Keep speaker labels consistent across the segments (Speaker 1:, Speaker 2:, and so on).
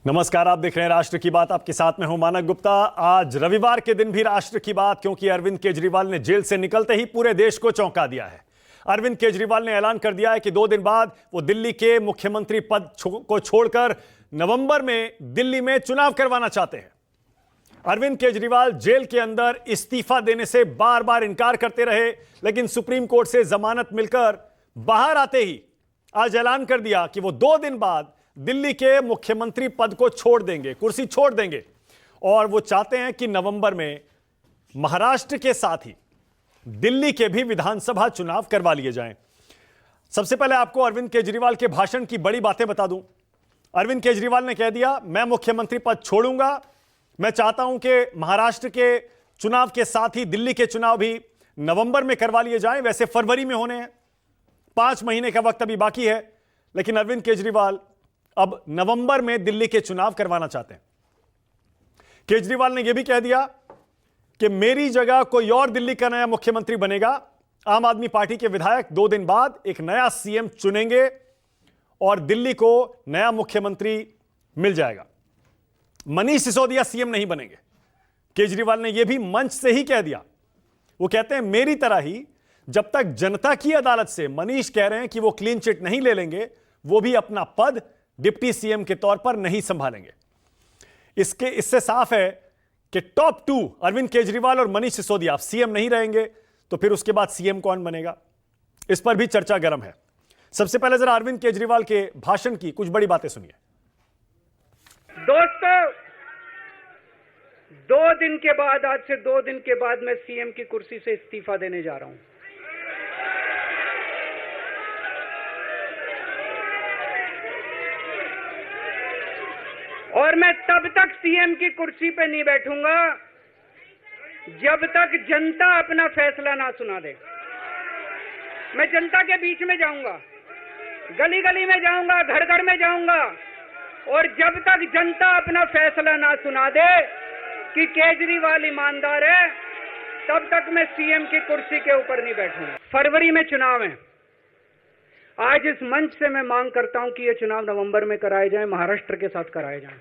Speaker 1: नमस्कार, आप देख रहे हैं राष्ट्र की बात। आपके साथ में हूं मानक गुप्ता। आज रविवार के दिन भी राष्ट्र की बात, क्योंकि अरविंद केजरीवाल ने जेल से निकलते ही पूरे देश को चौंका दिया है। अरविंद केजरीवाल ने ऐलान कर दिया है कि 2 दिन बाद वो दिल्ली के मुख्यमंत्री पद को छोड़कर नवंबर में दिल्ली में चुनाव करवाना चाहते हैं। अरविंद केजरीवाल जेल के अंदर इस्तीफा देने से बार बार इनकार करते रहे, लेकिन सुप्रीम कोर्ट से जमानत मिलकर बाहर आते ही आज ऐलान कर दिया कि वो 2 दिन बाद दिल्ली के मुख्यमंत्री पद को छोड़ देंगे, कुर्सी छोड़ देंगे। और वो चाहते हैं कि नवंबर में महाराष्ट्र के साथ ही दिल्ली के भी विधानसभा चुनाव करवा लिए जाएं। सबसे पहले आपको अरविंद केजरीवाल के भाषण की बड़ी बातें बता दूं। अरविंद केजरीवाल ने कह दिया, मैं मुख्यमंत्री पद छोड़ूंगा। मैं चाहता हूं कि महाराष्ट्र के चुनाव के साथ ही दिल्ली के चुनाव भी नवंबर में करवा लिए जाएं। वैसे फरवरी में होने हैं, 5 महीने का वक्त अभी बाकी है, लेकिन अरविंद केजरीवाल अब नवंबर में दिल्ली के चुनाव करवाना चाहते हैं। केजरीवाल ने यह भी कह दिया कि मेरी जगह कोई और दिल्ली का नया मुख्यमंत्री बनेगा। आम आदमी पार्टी के विधायक 2 दिन बाद एक नया सीएम चुनेंगे और दिल्ली को नया मुख्यमंत्री मिल जाएगा। मनीष सिसोदिया सीएम नहीं बनेंगे। केजरीवाल ने यह भी मंच से ही कह दिया। वो कहते हैं, मेरी तरह ही जब तक जनता की अदालत से मनीष कह रहे हैं कि वो क्लीन चिट नहीं ले लेंगे, वो भी अपना पद डिप्टी सीएम के तौर पर नहीं संभालेंगे। इससे साफ है कि टॉप 2 अरविंद केजरीवाल और मनीष सिसोदिया सीएम नहीं रहेंगे, तो फिर उसके बाद सीएम कौन बनेगा, इस पर भी चर्चा गर्म है। सबसे पहले जरा अरविंद केजरीवाल के भाषण की कुछ बड़ी बातें सुनिए।
Speaker 2: दोस्तों, 2 दिन के बाद, आज से 2 दिन के बाद मैं सीएम की कुर्सी से इस्तीफा देने जा रहा हूं। और मैं तब तक सीएम की कुर्सी पे नहीं बैठूंगा जब तक जनता अपना फैसला ना सुना दे। मैं जनता के बीच में जाऊंगा, गली गली में जाऊंगा, घर घर में जाऊंगा, और जब तक जनता अपना फैसला ना सुना दे कि केजरीवाल ईमानदार है, तब तक मैं सीएम की कुर्सी के ऊपर नहीं बैठूंगा। फरवरी में चुनाव है। आज इस मंच से मैं मांग करता हूं कि ये चुनाव नवंबर में कराए जाएं, महाराष्ट्र के साथ कराए जाएं,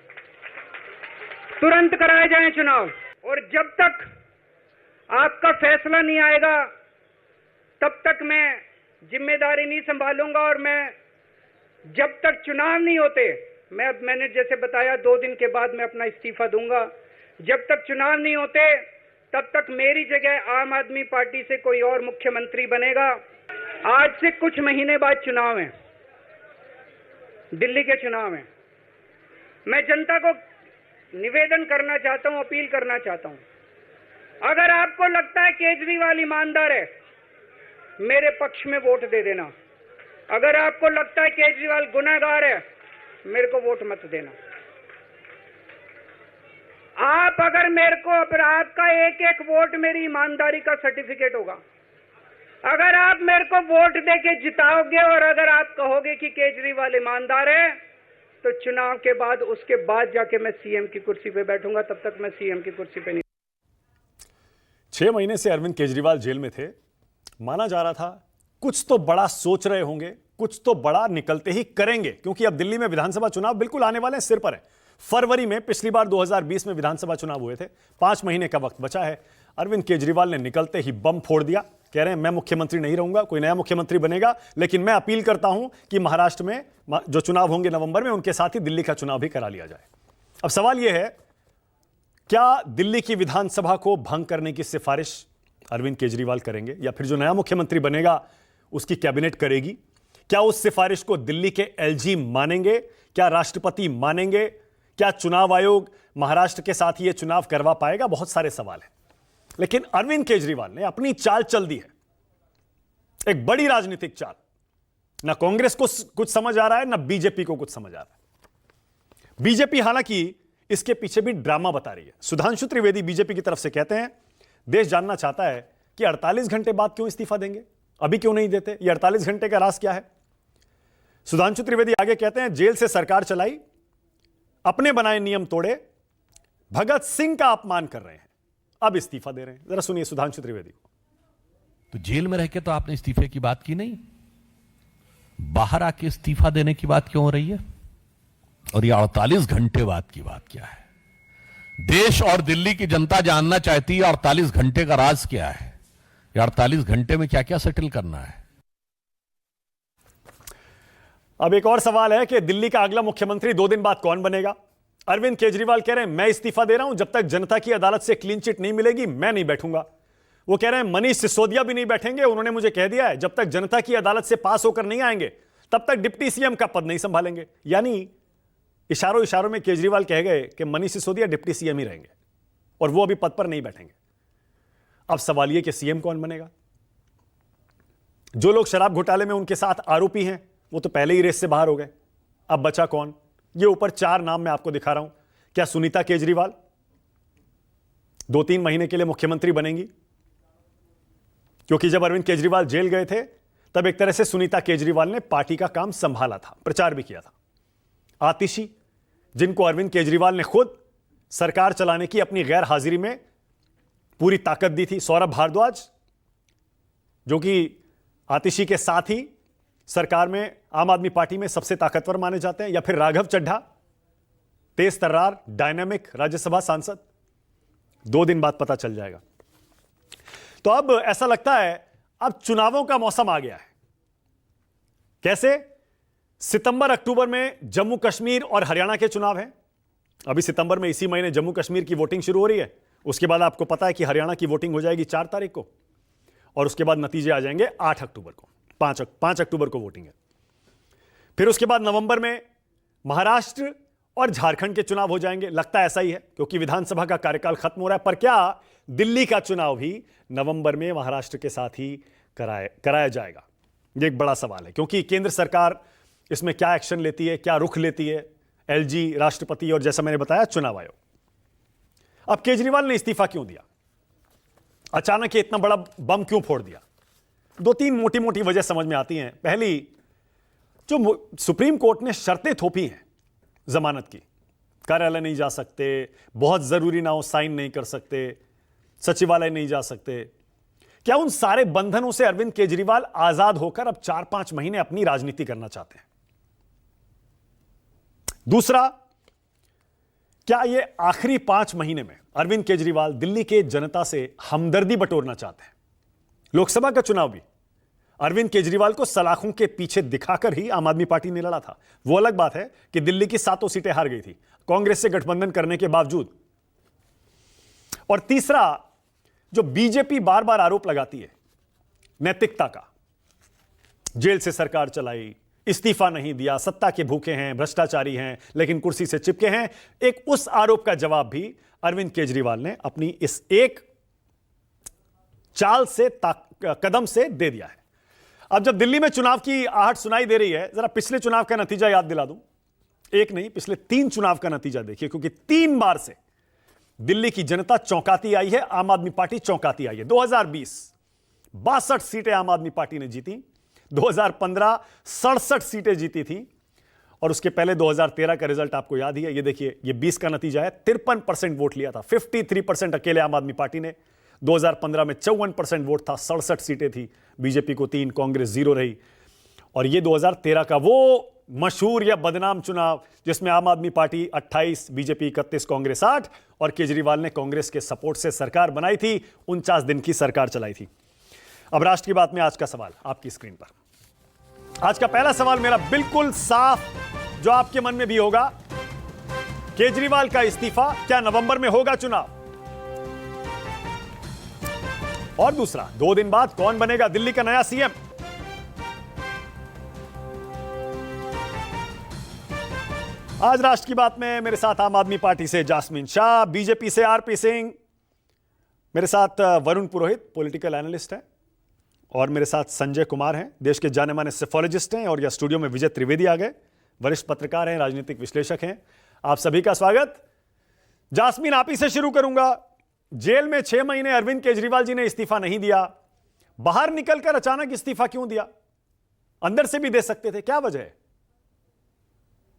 Speaker 2: तुरंत कराए जाएं चुनाव। और जब तक आपका फैसला नहीं आएगा, तब तक मैं जिम्मेदारी नहीं संभालूंगा। और मैं जब तक चुनाव नहीं होते, मैंने जैसे बताया 2 दिन के बाद मैं अपना इस्तीफा दूंगा। जब तक चुनाव नहीं होते, तब तक मेरी जगह आम आदमी पार्टी से कोई और मुख्यमंत्री बनेगा। आज से कुछ महीने बाद चुनाव है, दिल्ली के चुनाव है। मैं जनता को निवेदन करना चाहता हूं, अपील करना चाहता हूं, अगर आपको लगता है केजरीवाल ईमानदार है, मेरे पक्ष में वोट दे देना। अगर आपको लगता है केजरीवाल गुनहगार है, मेरे को वोट मत देना। आप अगर मेरे को, आपका एक एक वोट मेरी ईमानदारी का सर्टिफिकेट होगा। अगर आप मेरे को वोट देके जिताओगे और अगर आप कहोगे कि केजरीवाल ईमानदार है, तो चुनाव के बाद, उसके बाद जाके मैं सीएम की कुर्सी पे बैठूंगा। तब तक मैं सीएम की कुर्सी पे नहीं।
Speaker 1: 6 महीने से अरविंद केजरीवाल जेल में थे। माना जा रहा था कुछ तो बड़ा सोच रहे होंगे, कुछ तो बड़ा निकलते ही करेंगे, क्योंकि अब दिल्ली में विधानसभा चुनाव बिल्कुल आने वाले हैं, सिर पर है। फरवरी में, पिछली बार 2020 में विधानसभा चुनाव हुए थे। 5 महीने का वक्त बचा है। अरविंद केजरीवाल ने निकलते ही बम फोड़ दिया। कह रहे हैं, मैं मुख्यमंत्री नहीं रहूंगा, कोई नया मुख्यमंत्री बनेगा, लेकिन मैं अपील करता हूं कि महाराष्ट्र में जो चुनाव होंगे नवंबर में, उनके साथ ही दिल्ली का चुनाव भी करा लिया जाए। अब सवाल यह है, क्या दिल्ली की विधानसभा को भंग करने की सिफारिश अरविंद केजरीवाल करेंगे, या फिर जो नया मुख्यमंत्री बनेगा उसकी कैबिनेट करेगी? क्या उस सिफारिश को दिल्ली के एलजी मानेंगे? क्या राष्ट्रपति मानेंगे? क्या चुनाव आयोग महाराष्ट्र के साथ ही यह चुनाव करवा पाएगा? बहुत सारे सवाल हैं। लेकिन अरविंद केजरीवाल ने अपनी चाल चल दी है, एक बड़ी राजनीतिक चाल। ना कांग्रेस को कुछ समझ आ रहा है, ना बीजेपी को कुछ समझ आ रहा है। बीजेपी हालांकि इसके पीछे भी ड्रामा बता रही है। सुधांशु त्रिवेदी बीजेपी की तरफ से कहते हैं, देश जानना चाहता है कि 48 घंटे बाद क्यों इस्तीफा देंगे, अभी क्यों नहीं देते, ये 48 घंटे का राज क्या है? सुधांशु त्रिवेदी आगे कहते हैं, जेल से सरकार चलाई, अपने बनाए नियम तोड़े, भगत सिंह का अपमान कर रहे हैं, अब इस्तीफा दे रहे हैं। जरा सुनिए सुधांशु त्रिवेदी को।
Speaker 3: तो जेल में रह के तो आपने इस्तीफे की बात की नहीं, बाहर आके इस्तीफा देने की बात क्यों हो रही है? और ये 48 घंटे बाद की बात क्या है? देश और दिल्ली की जनता जानना चाहती है 48 घंटे का राज क्या है, ये 48 घंटे में क्या क्या सेटल करना है।
Speaker 1: अब एक और सवाल है कि दिल्ली का अगला मुख्यमंत्री 2 दिन बाद कौन बनेगा? अरविंद केजरीवाल कह रहे हैं मैं इस्तीफा दे रहा हूं, जब तक जनता की अदालत से क्लीन चिट नहीं मिलेगी मैं नहीं बैठूंगा। वो कह रहे हैं मनीष सिसोदिया भी नहीं बैठेंगे, उन्होंने मुझे कह दिया है जब तक जनता की अदालत से पास होकर नहीं आएंगे तब तक डिप्टी सीएम का पद नहीं संभालेंगे। यानी इशारों इशारों में केजरीवाल कह गए कि मनीष सिसोदिया डिप्टी सीएम ही रहेंगे और वो अभी पद पर नहीं बैठेंगे। अब सवाल यह कि सीएम कौन बनेगा? जो लोग शराब घोटाले में उनके साथ आरोपी हैं वो तो पहले ही रेस से बाहर हो गए। अब बचा कौन? ये ऊपर 4 नाम मैं आपको दिखा रहा हूं। क्या सुनीता केजरीवाल 2-3 महीने के लिए मुख्यमंत्री बनेंगी? क्योंकि जब अरविंद केजरीवाल जेल गए थे तब एक तरह से सुनीता केजरीवाल ने पार्टी का काम संभाला था, प्रचार भी किया था। आतिशी, जिनको अरविंद केजरीवाल ने खुद सरकार चलाने की अपनी गैर हाजिरी में पूरी ताकत दी थी। सौरभ भारद्वाज, जो कि आतिशी के साथ ही सरकार में आम आदमी पार्टी में सबसे ताकतवर माने जाते हैं। या फिर राघव चड्ढा, तेज तर्रार, डायनामिक राज्यसभा सांसद। 2 दिन बाद पता चल जाएगा। तो अब ऐसा लगता है अब चुनावों का मौसम आ गया है। कैसे? सितंबर अक्टूबर में जम्मू कश्मीर और हरियाणा के चुनाव हैं। अभी सितंबर में इसी महीने जम्मू कश्मीर की वोटिंग शुरू हो रही है। उसके बाद आपको पता है कि हरियाणा की वोटिंग हो जाएगी 4 तारीख को और उसके बाद नतीजे आ जाएंगे 8 अक्टूबर को। 5 अक्टूबर को वोटिंग है। फिर उसके बाद नवंबर में महाराष्ट्र और झारखंड के चुनाव हो जाएंगे। लगता है ऐसा ही है क्योंकि विधानसभा का कार्यकाल खत्म हो रहा है। पर क्या दिल्ली का चुनाव भी नवंबर में महाराष्ट्र के साथ ही कराया जाएगा? यह एक बड़ा सवाल है क्योंकि केंद्र सरकार इसमें क्या एक्शन लेती है, क्या रुख लेती है, एलजी, राष्ट्रपति और जैसा मैंने बताया चुनाव आयोग। अब केजरीवाल ने इस्तीफा क्यों दिया? अचानक ये इतना बड़ा बम क्यों फोड़ दिया? 2-3 मोटी मोटी वजह समझ में आती हैं। पहली, जो सुप्रीम कोर्ट ने शर्तें थोपी हैं जमानत की, कार्यालय नहीं जा सकते, बहुत जरूरी ना हो साइन नहीं कर सकते, सचिवालय नहीं जा सकते, क्या उन सारे बंधनों से अरविंद केजरीवाल आजाद होकर अब 4-5 महीने अपनी राजनीति करना चाहते हैं? दूसरा, क्या यह आखिरी 5 महीने में अरविंद केजरीवाल दिल्ली के जनता से हमदर्दी बटोरना चाहते हैं? लोकसभा का चुनाव भी अरविंद केजरीवाल को सलाखों के पीछे दिखाकर ही आम आदमी पार्टी ने लड़ा था। वो अलग बात है कि दिल्ली की 7 सीटें हार गई थी कांग्रेस से गठबंधन करने के बावजूद। और तीसरा, जो बीजेपी बार बार आरोप लगाती है नैतिकता का, जेल से सरकार चलाई, इस्तीफा नहीं दिया, सत्ता के भूखे हैं, भ्रष्टाचारी हैं, लेकिन कुर्सी से चिपके हैं, एक उस आरोप का जवाब भी अरविंद केजरीवाल ने अपनी इस एक चाल से कदम से दे दिया है। अब जब दिल्ली में चुनाव की आहट सुनाई दे रही है, जरा पिछले चुनाव का नतीजा याद दिला दूं। एक नहीं, पिछले 3 चुनाव का नतीजा देखिए, क्योंकि 3 बार से दिल्ली की जनता चौंकाती आई है, आम आदमी पार्टी चौंकाती आई है। 2020 62 सीटें आम आदमी पार्टी ने जीती, 2015 67 सीटें जीती थी, और उसके पहले 2013 का रिजल्ट आपको याद ही है। ये देखिए, ये 20 का नतीजा है। 53% वोट लिया था, 53% अकेले आम आदमी पार्टी ने। 2015 में 54% वोट था, 67 सीटें थी, बीजेपी को 3, कांग्रेस 0 रही। और ये 2013 का वो मशहूर या बदनाम चुनाव जिसमें आम आदमी पार्टी 28, बीजेपी 31, कांग्रेस 8, और केजरीवाल ने कांग्रेस के सपोर्ट से सरकार बनाई थी, 49 दिन की सरकार चलाई थी। अब राष्ट्र की बात में आज का सवाल आपकी स्क्रीन पर। आज का पहला सवाल मेरा बिल्कुल साफ, जो आपके मन में भी होगा, केजरीवाल का इस्तीफा क्या नवंबर में होगा चुनाव? और दूसरा, 2 दिन बाद कौन बनेगा दिल्ली का नया सीएम? आज राष्ट्र की बात में मेरे साथ आम आदमी पार्टी से जास्मीन शाह, बीजेपी से आरपी सिंह, मेरे साथ वरुण पुरोहित पॉलिटिकल एनालिस्ट हैं, और मेरे साथ संजय कुमार हैं, देश के जाने माने सेफोलॉजिस्ट हैं, और यह स्टूडियो में विजय त्रिवेदी आ गए, वरिष्ठ पत्रकार हैं, राजनीतिक विश्लेषक हैं। आप सभी का स्वागत। जास्मीन, आप ही से शुरू करूंगा। जेल में 6 महीने अरविंद केजरीवाल जी ने इस्तीफा नहीं दिया, बाहर निकलकर अचानक इस्तीफा क्यों दिया? अंदर से भी दे सकते थे, क्या वजह है?